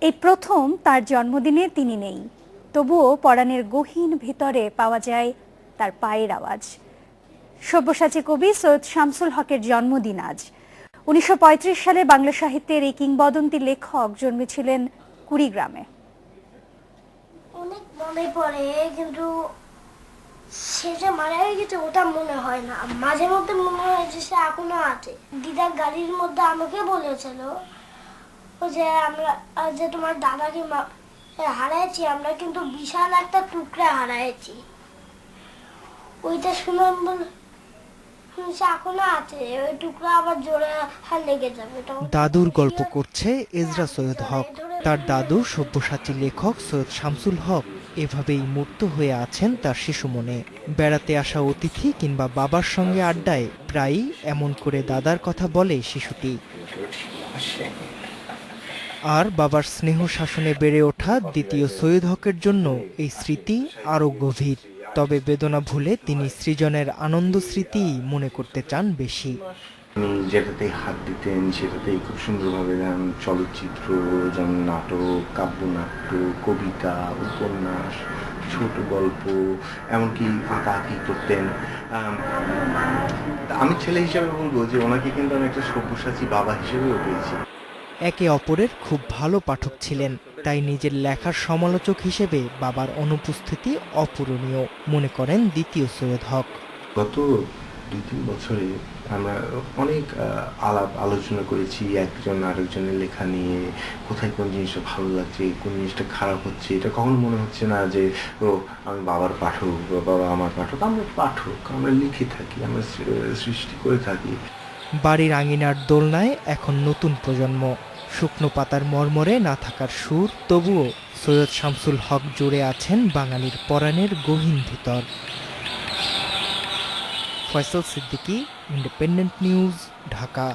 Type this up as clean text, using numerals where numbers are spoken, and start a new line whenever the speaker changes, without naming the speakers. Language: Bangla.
এই প্রথম তার জন্মদিনে তিনি নেই, তবুও পরাণের গহীন ভিতরে পাওয়া যায় তার পায়ের আওয়াজ। সব্যসাচী কবি সৈয়দ শামসুল হকের জন্মদিন আজ। ১৯৩৫ সালে বাংলা সাহিত্যের এই কিংবদন্তি লেখক জন্মেছিলেন কুড়িগ্রামে।
অনেক মনে পড়ে, কিন্তু সে যে মারা গেছে ওটা মনে হয় না। মাঝে মধ্যে মনে হয় যে সে এখনো আছে। দিদা গাড়ির মধ্যে আমাকে বলেছিল যে আমরা যে তোমার দাদাকে হারাইছি, আমরা কিন্তু বিশাল একটা টুকরা হারাইছি। ওইটা শুনে সে এখনো আছে, ওই টুকরা আবার জোরে লেগে যাবে।
দাদুর গল্প করছে এজরা সৈয়দ হক। তার দাদু সব্যসাচী লেখক সৈয়দ শামসুল হক এভাবেই মূর্ত হয়ে আছেন তার শিশু মনে। বেড়াতে আসা অতিথি কিংবা বাবার সঙ্গে আড্ডায় প্রায়ই এমন করে দাদার কথা বলে শিশুটি। আর বাবার স্নেহ শাসনে বেড়ে ওঠা দ্বিতীয় সৈয়দ হকের জন্য এই স্মৃতি আরও গভীর। তবে বেদনা ভুলে তিনি সৃজনের আনন্দ স্মৃতিই মনে করতে চান বেশি।
উনি যেটাতেই হাত দিতেন সেটাতেই খুব সুন্দরভাবে, যেমন চলচ্চিত্র, যেমন নাটক, কাব্যনাট্য, কবিতা, উপন্যাস, ছোট গল্প, এমনকি আঁকাআঁকি করতেন। আমি ছেলে হিসেবে বলবো যে ওনাকে কিন্তু আমি একটা সব্যসাচী বাবা হিসেবেও পেয়েছি।
একে অপরের খুব ভালো পাঠক ছিলেন, তাই নিজের লেখার সমালোচক হিসেবে বাবার অনুপস্থিতি অপূরণীয় মনে করেন দ্বিতীয় সৈয়দ হক।
গত ২-৩ বছরে আমরা অনেক আলাপ আলোচনা করেছি একজন আরেকজনের লেখা নিয়ে, কোথায় কোন জিনিসটা ভালো লাগছে, কোন জিনিসটা খারাপ হচ্ছে। এটা কখনো মনে হচ্ছে না যে ও আমি বাবার পাঠক বা বাবা আমার পাঠক। আমরা পাঠক, আমরা লিখে থাকি, আমরা সৃষ্টি করে থাকি।
বাড়ির আঙিনার দোলনায় এখন নতুন প্রজন্ম। শুকনো পাতার মর্মরে না থাকার সুর, তবুও সৈয়দ শামসুল হক জুড়ে আছেন বাঙালির পরাণের গহীন ভিতর। Faisal Siddiqui, independent news, Dhaka.